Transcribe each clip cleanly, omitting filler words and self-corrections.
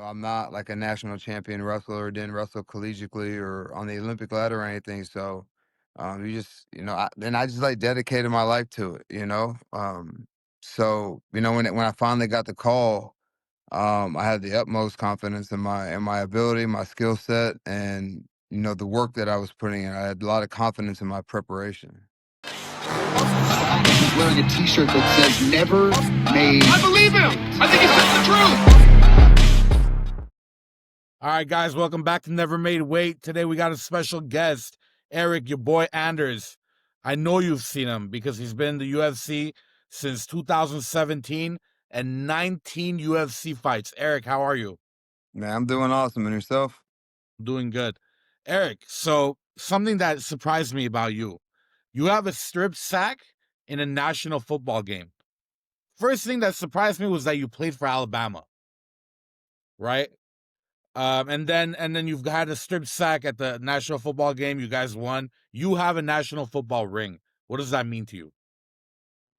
I'm not like a national champion wrestler or didn't wrestle collegiately or on the Olympic ladder or anything. So, then I just like dedicated my life to it, when I finally got the call, I had the utmost confidence in my ability, my skill set, and the work that I was putting in. I had a lot of confidence in my preparation. He's wearing a T-shirt that says "Never Made." I believe him. I think he's telling the truth. All right, guys, welcome back to Never Made Weight. Today we got a special guest, Eryk, your boy Anders. I know you've seen him because he's been in the UFC since 2017 and 19 UFC fights. Eryk, how are you? Man, I'm doing awesome. And yourself? Doing good. Eryk, so something that surprised me about you. You have a strip sack in a national football game. First thing that surprised me was that you played for Alabama, right? And then you've had a strip sack at the national football game. You guys won. You have a national football ring. What does that mean to you?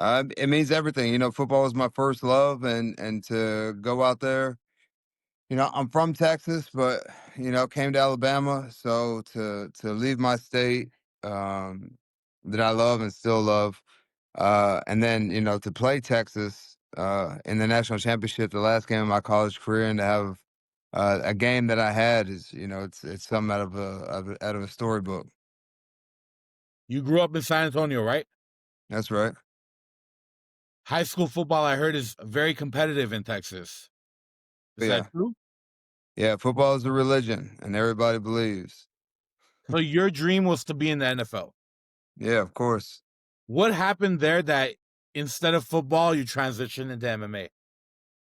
It means everything. Football was my first love, and to go out there. I'm from Texas, but came to Alabama. So to leave my state, um, that I love and still love, and then to play Texas in the national championship, the last game of my college career, and to have a game that I had is it's something out of a storybook. You grew up in San Antonio, right? That's right. High school football, I heard, is very competitive in Texas. Is that Yeah, true? yeah. Football is a religion, and everybody believes. So your dream was to be in the NFL. Yeah, of course. What happened there that instead of football, you transitioned into MMA?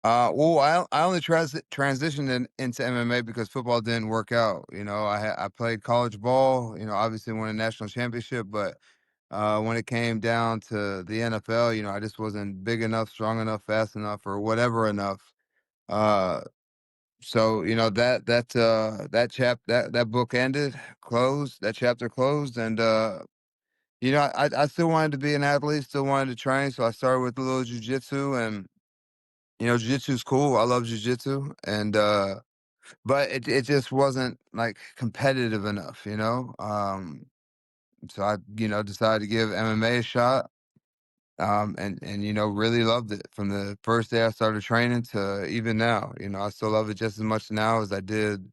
Well, I only transitioned into MMA because football didn't work out. I played college ball. Obviously won a national championship, but when it came down to the NFL, I just wasn't big enough, strong enough, fast enough, or whatever enough. Uh, so that book ended, closed. That chapter closed, and I still wanted to be an athlete, still wanted to train. So I started with a little jujitsu and jiu-jitsu's cool. I love jiu-jitsu and but it just wasn't like competitive enough, So I, decided to give MMA a shot. And really loved it from the first day I started training to even now. I still love it just as much now as I did,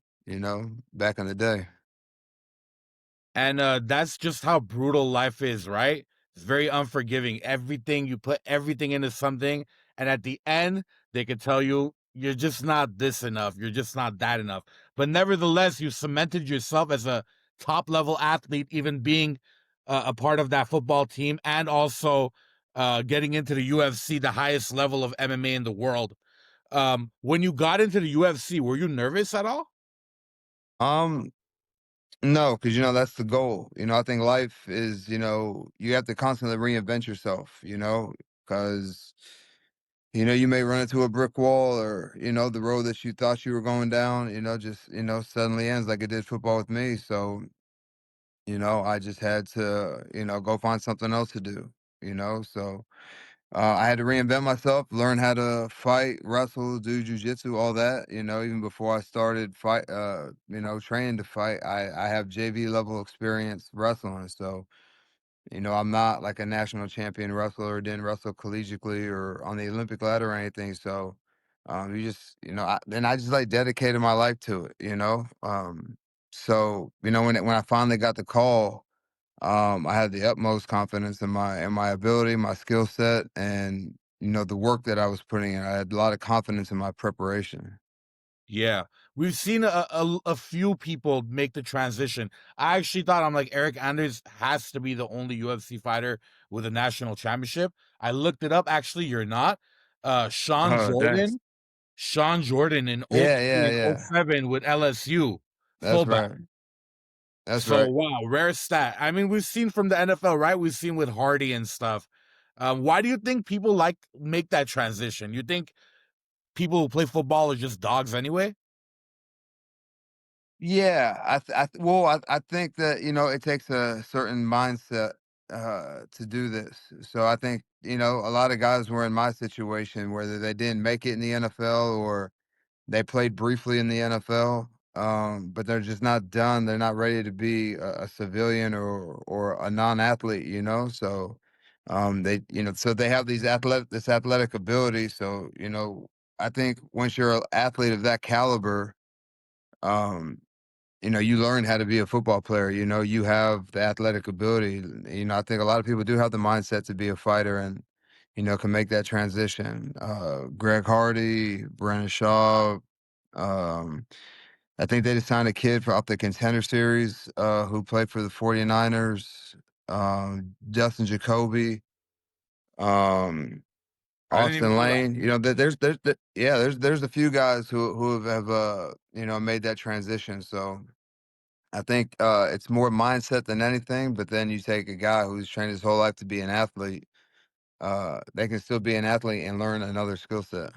back in the day. And that's just how brutal life is, right? It's very unforgiving. Everything you put everything into something, and at the end, they could tell you you're just not this enough. You're just not that enough. But nevertheless, you cemented yourself as a top level athlete, even being a part of that football team, and also getting into the UFC, the highest level of MMA in the world. When you got into the UFC, were you nervous at all? Um, no, because that's the goal. I think life is, you have to constantly reinvent yourself, because you may run into a brick wall or, the road that you thought you were going down, just, suddenly ends like it did football with me. So, I just had to, go find something else to do, So I had to reinvent myself, learn how to fight, wrestle, do jujitsu, all that, even before I started training to fight, I have JV level experience wrestling. So, I'm not like a national champion wrestler or didn't wrestle collegiately or on the Olympic ladder or anything. So, I just like dedicated my life to it, when I finally got the call, I had the utmost confidence in my ability, my skill set, and the work that I was putting in. I had a lot of confidence in my preparation. Yeah, we've seen a few people make the transition. I actually thought I'm like Eryk Anders has to be the only UFC fighter with a national championship. I looked it up. Actually, you're not. Sean Oh, thanks. Jordan, Sean Jordan in Yeah, yeah, in yeah. '07 with LSU That's fullback. right. That's So right. wow, rare stat. I mean, we've seen from the NFL, right? We've seen with Hardy and stuff. Why do you think people like make that transition? You think people who play football are just dogs anyway? Yeah, I think that it takes a certain mindset to do this. So I think a lot of guys were in my situation, whether they didn't make it in the NFL or They played briefly in the NFL, but they're just not done. They're not ready to be a civilian or a non-athlete, you know? So, they, so they have this athletic ability. So, I think once you're an athlete of that caliber, um, you learn how to be a football player. You have the athletic ability. I think a lot of people do have the mindset to be a fighter and, can make that transition. Greg Hardy, Brandon Shaw, um, I think they just signed a kid for off the Contender Series, who played for the 49ers, Justin Jacoby, um, I didn't even Austin know that. Lane. There's a few guys who have made that transition. So I think it's more mindset than anything. But then you take a guy who's trained his whole life to be an athlete. They can still be an athlete and learn another skill set.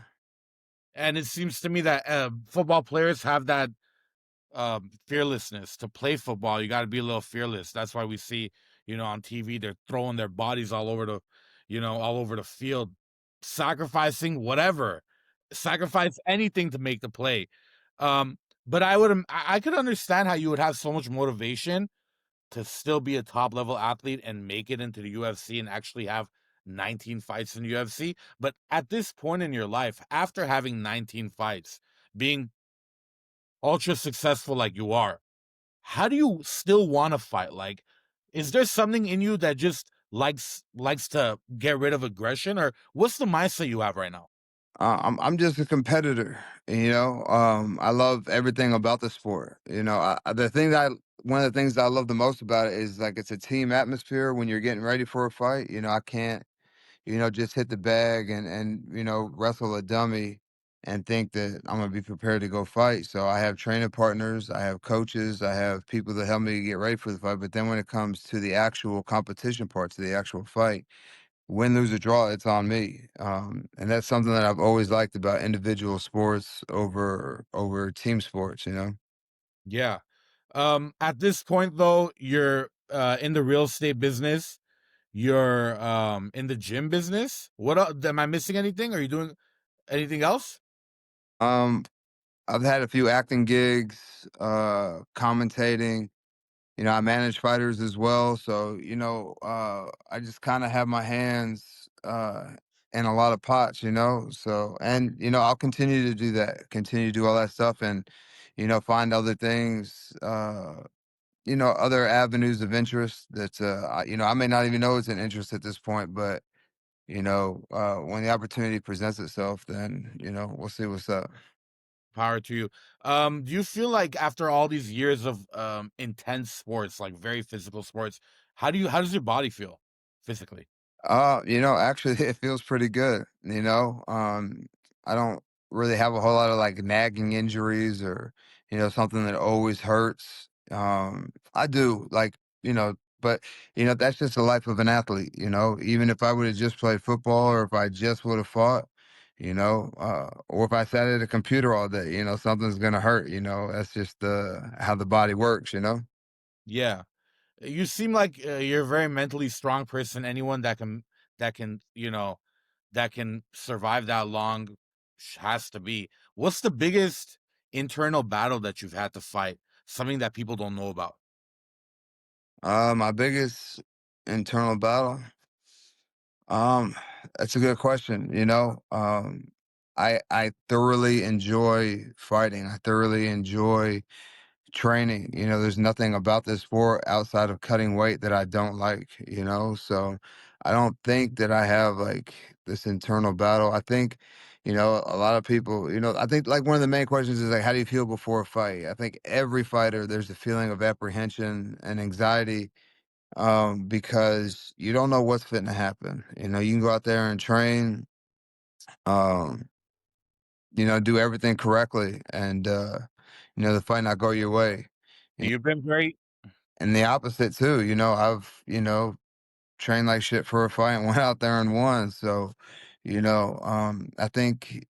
And it seems to me that football players have that fearlessness to play football. You got to be a little fearless. That's why we see, on TV, they're throwing their bodies all over the field, sacrificing whatever, sacrifice anything to make the play. But I could understand how you would have so much motivation to still be a top level athlete and make it into the UFC and actually have 19 fights in the UFC. But at this point in your life, after having 19 fights, being ultra successful like you are, how do you still want to fight? Like, is there something in you that just likes to get rid of aggression, or what's the mindset you have right now? I'm just a competitor, I love everything about the sport. One of the things that I love the most about it is like it's a team atmosphere when you're getting ready for a fight. I can't, just hit the bag and wrestle a dummy and think that I'm gonna be prepared to go fight. So I have training partners, I have coaches, I have people that help me get ready for the fight. But then when it comes to the actual competition parts of the actual fight, win, lose, or draw, it's on me. And that's something that I've always liked about individual sports over team sports. Yeah. At this point though, you're in the real estate business. You're in the gym business. What am I missing anything? Are you doing anything else? Um, I've had a few acting gigs, commentating. I manage fighters as well, so I just kind of have my hands in a lot of pots. So and I'll continue to do that, continue to do all that stuff, and find other things. Other avenues of interest that, I may not even know it's an interest at this point, but, when the opportunity presents itself, then, we'll see what's up. Power to you. Do you feel like after all these years of intense sports, like very physical sports, how does your body feel physically? Actually, it feels pretty good. I don't really have a whole lot of like nagging injuries or, something that always hurts. I do like, but that's just the life of an athlete. Even if I would have just played football or if I just would have fought, or if I sat at a computer all day, something's gonna hurt. That's just how the body works. Yeah. You seem like you're a very mentally strong person. Anyone that can, that can survive that long has to be. What's the biggest internal battle that you've had to fight? Something that people don't know about. My biggest internal battle. Um, that's a good question. I thoroughly enjoy fighting. I thoroughly enjoy training. There's nothing about this sport outside of cutting weight that I don't like, So I don't think that I have like this internal battle. I think, a lot of people, I think like one of the main questions is like, how do you feel before a fight? I think every fighter, there's a feeling of apprehension and anxiety, because you don't know what's fitting to happen. You can go out there and train, um, do everything correctly, and the fight not go your way. Y- You've been very And the opposite too. I've trained like shit for a fight and went out there and won. So, I think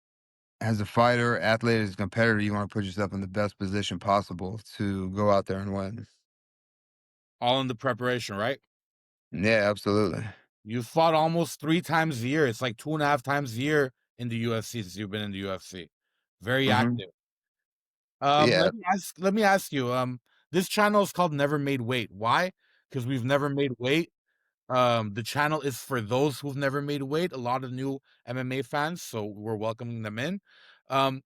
as a fighter, athlete, as a competitor, you want to put yourself in the best position possible to go out there and win. all in the preparation, right? Yeah, absolutely. You fought almost 3 times a year. It's like 2.5 times a year in the UFC since you've been in the UFC. very Hmm. active. Yeah, Let me ask you, this channel is called Never Made Weight. Why? Because we've never made weight. The channel is for those who've never made weight, a lot of new MMA fans, so we're welcoming them in.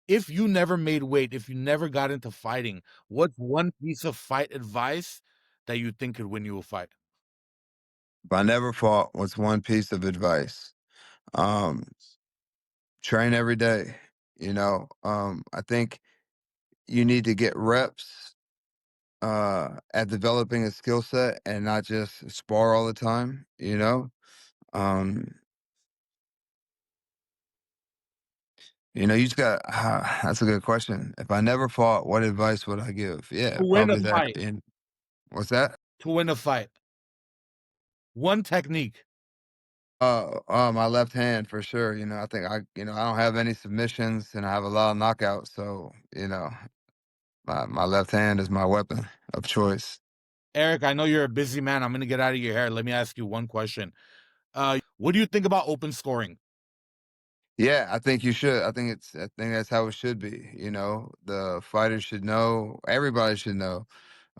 If you never made weight, if you never got into fighting, what's one piece of fight advice that you think could win you a fight? if I never fought, what's one piece of advice? Um, Train every day. I think you need to get reps at developing a skill set and not just spar all the time. Um, you just got that's a good question. If I never fought, what advice would I give? Yeah, To win a probably that. fight, And what's that? to win a fight. One technique. My left hand for sure. I think I don't have any submissions and I have a lot of knockouts. So, my left hand is my weapon of choice. Eryk, I know you're a busy man. I'm gonna get out of your hair. Let me ask you one question. What do you think about open scoring? Yeah, I think you should. I think that's how it should be. The fighters should know, everybody should know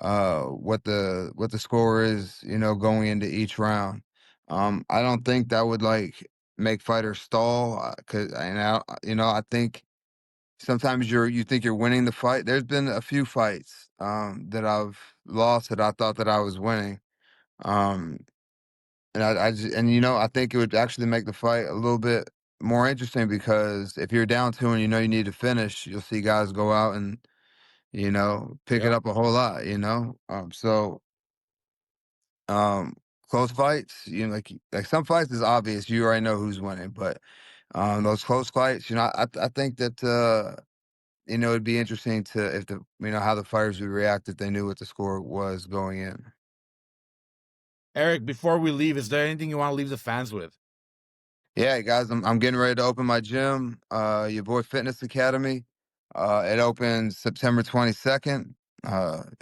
what the score is, going into each round. I don't think that would like make fighters stall cuz I think sometimes you think you're winning the fight. There's been a few fights that I've lost that I thought that I was winning. Um and I think it would actually make the fight a little bit more interesting because if you're down 2 and you need to finish, you'll see guys go out and pick it Yep. up a whole lot, so um close fights, like some fights is obvious, you already know who's winning, but those close fights, I think that it'd be interesting to if how the fighters would react if they knew what the score was going in. Eryk, before we leave, is there anything you want to leave the fans with? Yeah, guys, I'm getting ready to open my gym, your boy Fitness Academy. It opens September 22nd.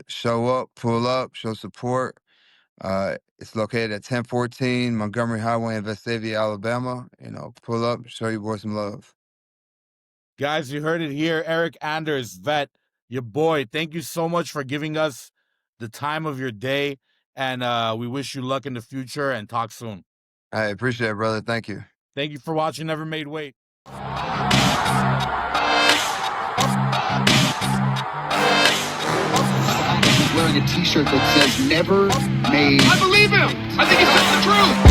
Show up, pull up, show support. It's located at 1014 Montgomery Highway in Vestavia, Alabama. Pull up, show your boy some love. Guys, you heard it here. Eryk Anders, vet, your boy. Thank you so much for giving us the time of your day. And we wish you luck in the future and talk soon. I appreciate it, brother. Thank you. Thank you for watching Never Made Weight. Wearing a t-shirt that says never made. I believe him. I think he said the truth.